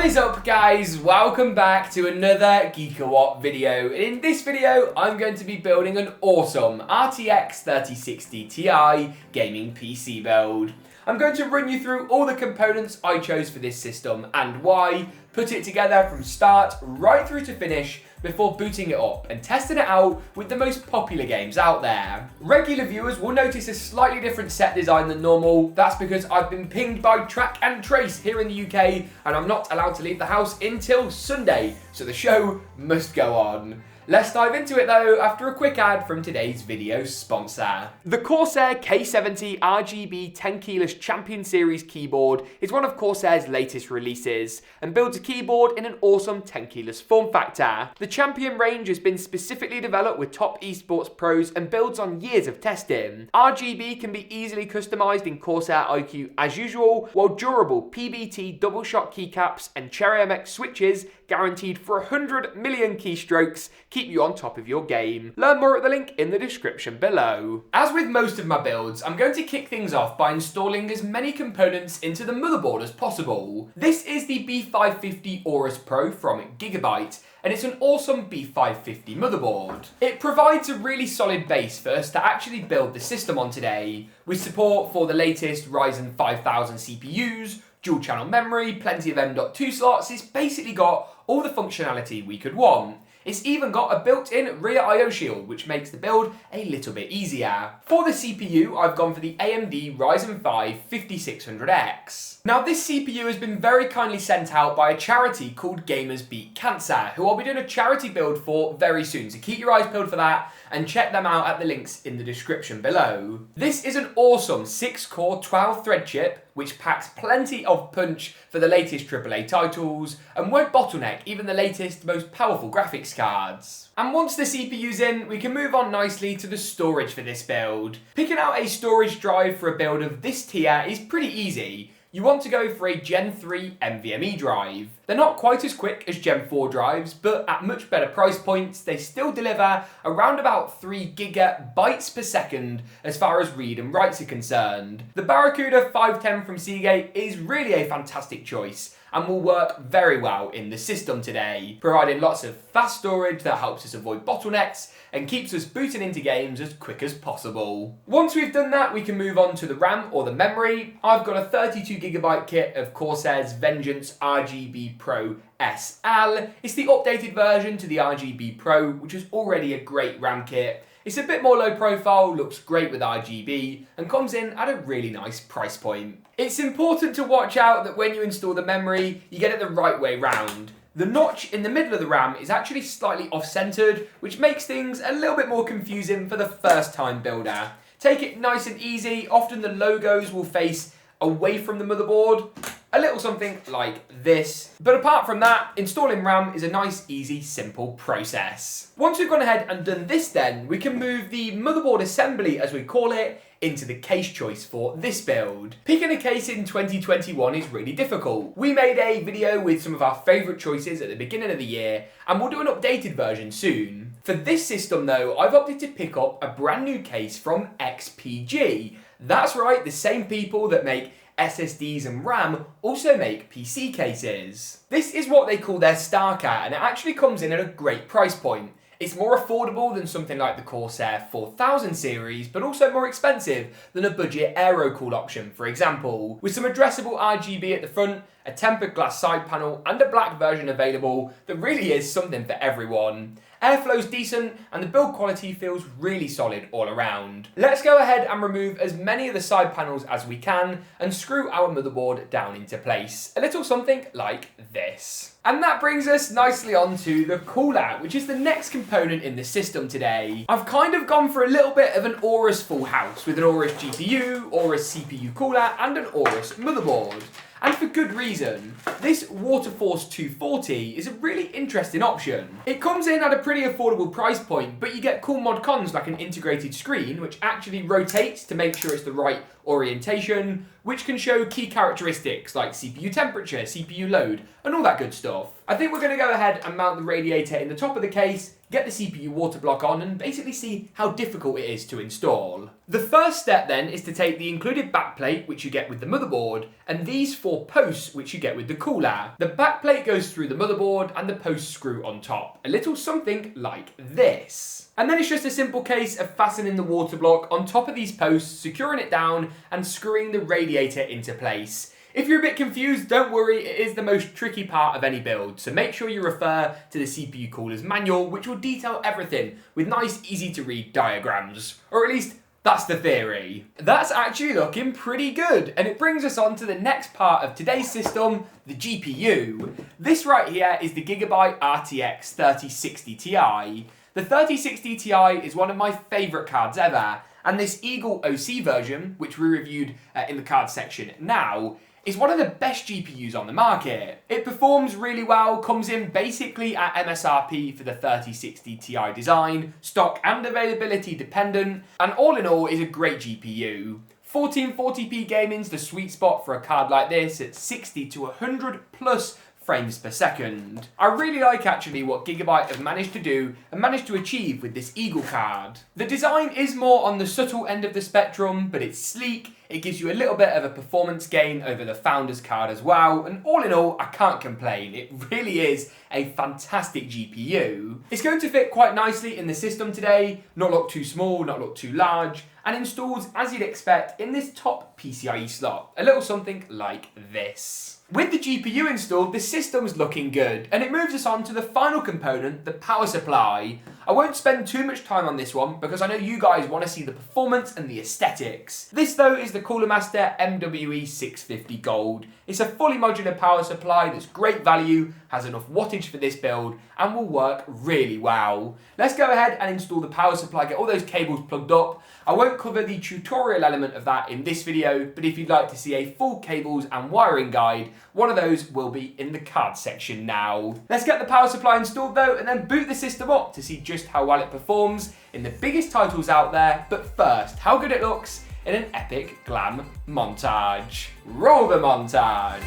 What is up, guys? Welcome back to another GeekaWhat video. In this video, I'm going to be building an awesome RTX 3060 Ti gaming PC build. I'm going to run you through all the components I chose for this system and why, put it together from start right through to finish before booting it up and testing it out with the most popular games out there. Regular viewers will notice a slightly different set design than normal. That's because I've been pinged by track and trace here in the UK and I'm not allowed to leave the house until Sunday, so the show must go on. Let's dive into it though after a quick ad from today's video sponsor. The Corsair K70 RGB 10 keyless Champion Series keyboard is one of Corsair's latest releases and builds a keyboard in an awesome 10 keyless form factor. The Champion range has been specifically developed with top esports pros and builds on years of testing. RGB can be easily customized in Corsair iCUE as usual, while durable PBT double shot keycaps and Cherry MX switches guaranteed for 100 million keystrokes keep you on top of your game. Learn more at the link in the description below. As with most of my builds, I'm going to kick things off by installing as many components into the motherboard as possible. This is the B550 AORUS Pro from Gigabyte, and it's an awesome B550 motherboard. It provides a really solid base for us to actually build the system on today, with support for the latest Ryzen 5000 CPUs, dual channel memory, plenty of M.2 slots. It's basically got all the functionality we could want. It's even got a built-in rear I/O shield, which makes the build a little bit easier. For the CPU, I've gone for the AMD Ryzen 5 5600X. Now, this CPU has been very kindly sent out by a charity called Gamers Beat Cancer, who I'll be doing a charity build for very soon, so keep your eyes peeled for that and check them out at the links in the description below. This is an awesome 6-core 12-thread chip, which packs plenty of punch for the latest AAA titles and won't bottleneck even the latest, most powerful graphics cards. And once the CPU's in, we can move on nicely to the storage for this build. Picking out a storage drive for a build of this tier is pretty easy. You want to go for a Gen 3 NVMe drive. They're not quite as quick as Gen 4 drives, but at much better price points, they still deliver around about 3 gigabytes per second as far as read and writes are concerned. The Barracuda 510 from Seagate is really a fantastic choice and will work very well in the system today, providing lots of fast storage that helps us avoid bottlenecks and keeps us booting into games as quick as possible. Once we've done that, we can move on to the RAM or the memory. I've got a 32GB kit of Corsair's Vengeance RGB Pro SL. It's the updated version to the RGB Pro, which is already a great RAM kit. It's a bit more low profile, looks great with RGB, and comes in at a really nice price point. It's important to watch out that when you install the memory, you get it the right way round. The notch in the middle of the RAM is actually slightly off-centered, which makes things a little bit more confusing for the first time builder. Take it nice and easy. Often the logos will face away from the motherboard. A little something like this. But apart from that, installing RAM is a nice, easy, simple process. Once we've gone ahead and done this then, we can move the motherboard assembly, as we call it, into the case choice for this build. Picking a case in 2021 is really difficult. We made a video with some of our favourite choices at the beginning of the year, and we'll do an updated version soon. For this system though, I've opted to pick up a brand new case from XPG. That's right, the same people that make SSDs and RAM also make PC cases. This is what they call their Starker, and it actually comes in at a great price point. It's more affordable than something like the Corsair 4000 series, but also more expensive than a budget aero-cooled option, for example. With some addressable RGB at the front, a tempered glass side panel, and a black version available, there really is something for everyone. Airflow's decent, and the build quality feels really solid all around. Let's go ahead and remove as many of the side panels as we can, and screw our motherboard down into place. A little something like this. And that brings us nicely on to the cooler, which is the next component in the system today. I've kind of gone for a little bit of an AORUS full house, with an AORUS GPU, AORUS CPU cooler, and an AORUS motherboard. And for good reason. This Waterforce 240 is a really interesting option. It comes in at a pretty affordable price point, but you get cool mod cons like an integrated screen, which actually rotates to make sure it's the right orientation, which can show key characteristics like CPU temperature, CPU load, and all that good stuff. I think we're going to go ahead and mount the radiator in the top of the case, get the CPU water block on, and basically see how difficult it is to install. The first step then is to take the included backplate, which you get with the motherboard, and these 4 posts, which you get with the cooler. The backplate goes through the motherboard and the posts screw on top, a little something like this. And then it's just a simple case of fastening the water block on top of these posts, securing it down, and screwing the radiator into place. If you're a bit confused, don't worry, it is the most tricky part of any build, so make sure you refer to the CPU cooler's manual, which will detail everything with nice, easy to read diagrams. Or at least, that's the theory. That's actually looking pretty good, and it brings us on to the next part of today's system, the GPU. This right here is the Gigabyte RTX 3060Ti. The 3060 Ti is one of my favourite cards ever, and this Eagle OC version, which we reviewed in the card section now, is one of the best GPUs on the market. It performs really well, comes in basically at MSRP for the 3060 Ti design, stock and availability dependent, and all in all is a great GPU. 1440p gaming's the sweet spot for a card like this at 60 to 100 plus frames per second. I really like actually what Gigabyte have managed to do and managed to achieve with this Eagle card. The design is more on the subtle end of the spectrum, but it's sleek, it gives you a little bit of a performance gain over the Founders card as well, and all in all, I can't complain. It really is a fantastic GPU. It's going to fit quite nicely in the system today, not look too small, not look too large, and installs as you'd expect in this top PCIe slot, a little something like this. With the GPU installed, the system's looking good, and it moves us on to the final component, the power supply. I won't spend too much time on this one because I know you guys want to see the performance and the aesthetics. This though is the Cooler Master MWE650 Gold. It's a fully modular power supply that's great value, has enough wattage for this build, and will work really well. Let's go ahead and install the power supply, get all those cables plugged up. I won't cover the tutorial element of that in this video, but if you'd like to see a full cables and wiring guide, one of those will be in the card section now. Let's get the power supply installed though, and then boot the system up to see just how well it performs in the biggest titles out there, but first, how good it looks in an epic glam montage. Roll the montage!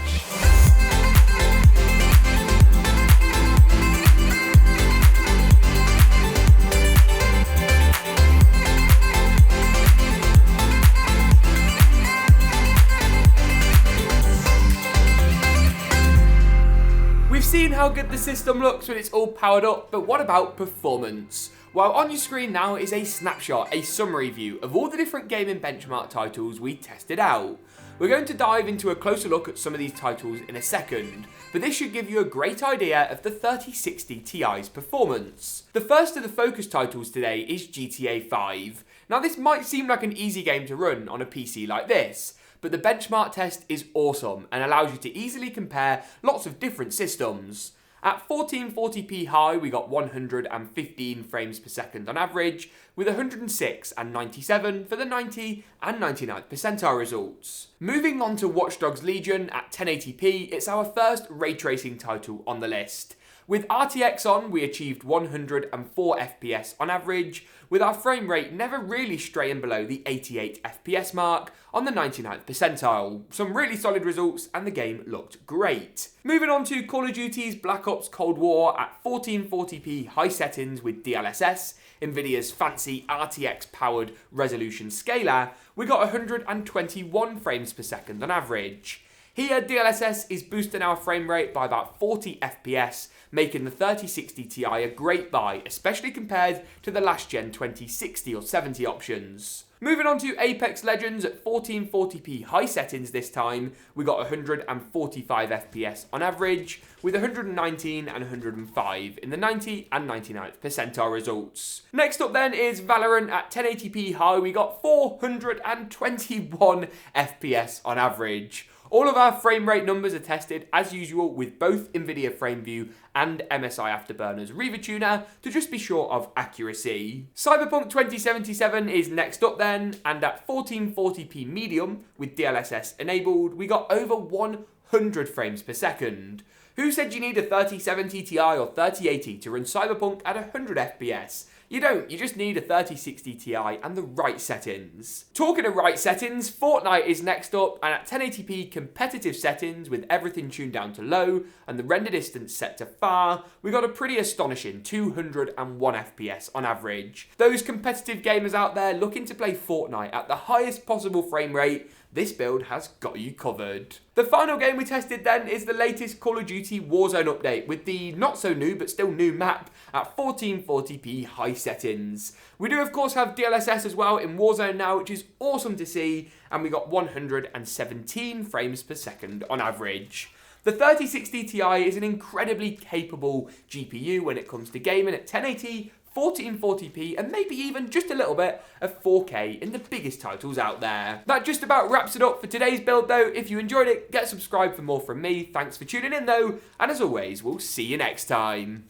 We've seen how good the system looks when it's all powered up, but what about performance? Well, on your screen now is a snapshot, a summary view of all the different gaming benchmark titles we tested out. We're going to dive into a closer look at some of these titles in a second, but this should give you a great idea of the 3060 Ti's performance. The first of the focus titles today is GTA 5. Now this might seem like an easy game to run on a PC like this, but the benchmark test is awesome and allows you to easily compare lots of different systems. At 1440p high, we got 115 frames per second on average, with 106 and 97 for the 90 and 99th percentile results. Moving on to Watch Dogs Legion at 1080p, it's our first ray tracing title on the list. With RTX on, we achieved 104 FPS on average, with our frame rate never really straying below the 88 FPS mark on the 99th percentile. Some really solid results, and the game looked great. Moving on to Call of Duty's Black Ops Cold War at 1440p high settings with DLSS, Nvidia's fancy RTX powered resolution scaler, we got 121 frames per second on average. Here, DLSS is boosting our frame rate by about 40 FPS, making the 3060 Ti a great buy, especially compared to the last gen 2060 or 70 options. Moving on to Apex Legends at 1440p high settings this time, we got 145 FPS on average, with 119 and 105 in the 90 and 99th percentile results. Next up then is Valorant at 1080p high, we got 421 FPS on average. All of our frame rate numbers are tested as usual with both Nvidia FrameView and MSI Afterburner's Riva Tuner to just be sure of accuracy. Cyberpunk 2077 is next up then, and at 1440p medium with DLSS enabled, we got over 100 frames per second. Who said you need a 3070 Ti or 3080 to run Cyberpunk at 100 FPS? You don't, you just need a 3060 Ti and the right settings. Talking of right settings, Fortnite is next up, and at 1080p competitive settings with everything tuned down to low and the render distance set to far, we got a pretty astonishing 201 FPS on average. Those competitive gamers out there looking to play Fortnite at the highest possible frame rate, this build has got you covered. The final game we tested then is the latest Call of Duty Warzone update with the not so new but still new map at 1440p high settings. We do of course have DLSS as well in Warzone now, which is awesome to see, and we got 117 frames per second on average. The 3060 Ti is an incredibly capable GPU when it comes to gaming at 1080, 1440p, and maybe even just a little bit of 4K in the biggest titles out there. That just about wraps it up for today's build though. If you enjoyed it, get subscribed for more from me. Thanks for tuning in though, and as always, we'll see you next time.